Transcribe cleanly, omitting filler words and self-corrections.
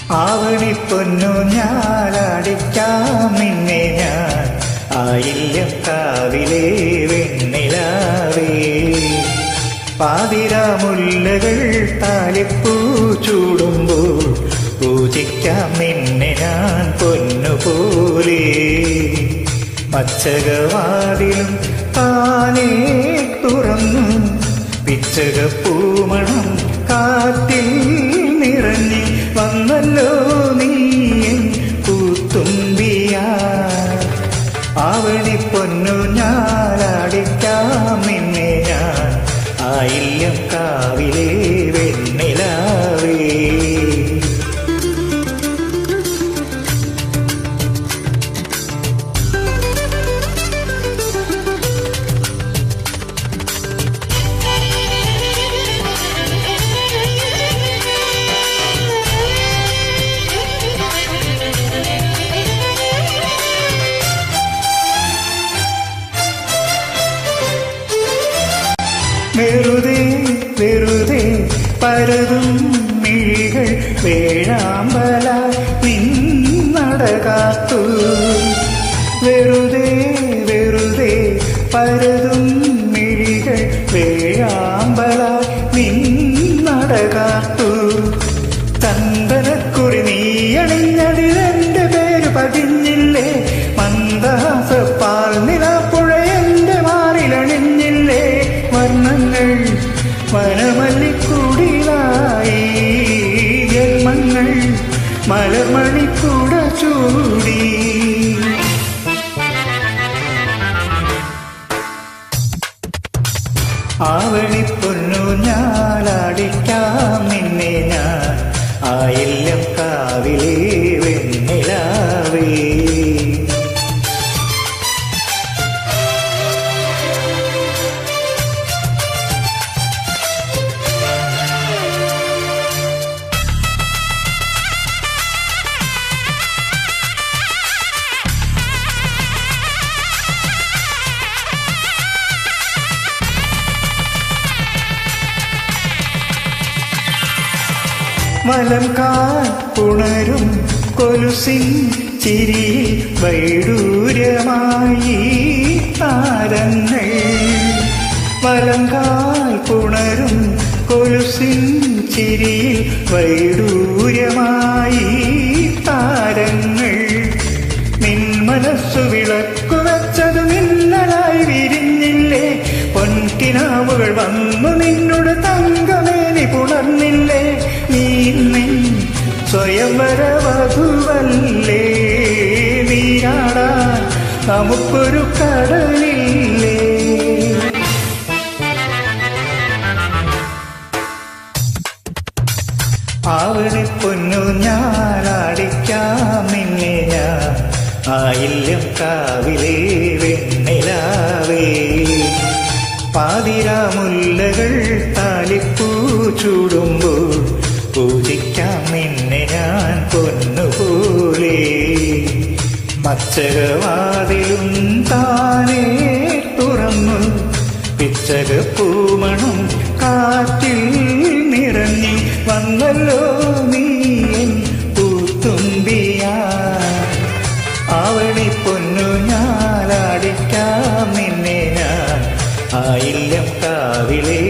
ആവണിപ്പൊന്നു ഞാലടിക്കാം നിന്നെ ഞാൻ ആയില്യം കാവിലെ വെണ്ണിലാവേ. പാതിരാമുല്ലകൾ താലിപ്പൂ ചൂടുമ്പോൾ പൂജിക്കാം നിന്നെ ഞാൻ പൊന്നുപോലെ. മച്ചകവാതിലും താനേ തുറന്നു പിച്ചകപ്പൂമണം കാറ്റിൽ നിറഞ്ഞ് വന്നല്ലോ നീ പൂത്തുമ്പിയാ. ആവണിപ്പൊന്നു ഞാലടിക്കാം നിന്നെ ഞാൻ ആയില്യം കാവിലെ വെണ്ണിലാവേ. വെറുതെ വെറുതെ പരതും മിഴികൾ വേഴാമ്പല നിന്നടകാത്തു. വെറുതെ വെറുതെ പരതും മിഴികൾ വേഴാമ്പല നിന്നടകാത്തു. ചന്ദനക്കുറി നീ അണിഞ്ഞതിലെന്റെ പേര് പതിഞ്ഞില്ലേ? മന്ദഹാസപ്പാൽ നിലാപ്പുഴ എന്റെ മാറിലണിഞ്ഞില്ലേ? വർണ്ണങ്ങൾ വനമല്ലിക്കൂടിലായി ജന്മങ്ങൾ മലർമണിക്കൂട ചൂടി. ആവണിപ്പൊന്നു ഞാലടിക്കാം നിന്നെ ഞാൻ ആയില്യം കാവിലെ വെണ്ണിലാവേ. വലംകാൽ പുണരും കൊലുസിൻ ചിരിയിൽ വൈഡൂര്യമായി താരങ്ങൾ. വലംകാൽ പുണരും കൊലുസിൻ ചിരിയിൽ വൈഡൂര്യമായി താരങ്ങൾ. നിൻ മനസ്സു വിളക്കു വെച്ചത് മിന്നലായി വിരിഞ്ഞില്ലേ? പൊൻകിനാവുകൾ വന്നു നിന്നോട് തങ്കമേനി പുണർന്നില്ലേ? നീ സ്വയംവര വധുവല്ലേ? നീരാടാൻ നമുക്കൊരു കടലില്ലേ? ആവണിപ്പൊന്നു ഞാലടിക്കാം നിന്നെ ഞാൻ ആയില്യം കാവിലെ വെണ്ണിലാവേ. പാതിരാമുല്ലകൾ താലിപ്പൂ ചൂടുമ്പോൾ പൂജിക്കാം നിന്നെ ഞാൻ പൊന്നുപോലെ. മച്ചകവാതിലും താനേ തുറന്നു പിച്ചകപ്പൂമണം കാറ്റിൽ നിറഞ്ഞി വന്നല്ലോ നീ പൂത്തുമ്പിയാ. ആവണിപ്പൊന്നു ഞാലടിക്കാം നിന്നെ ഞാൻ ആയില്യം കാവിലെ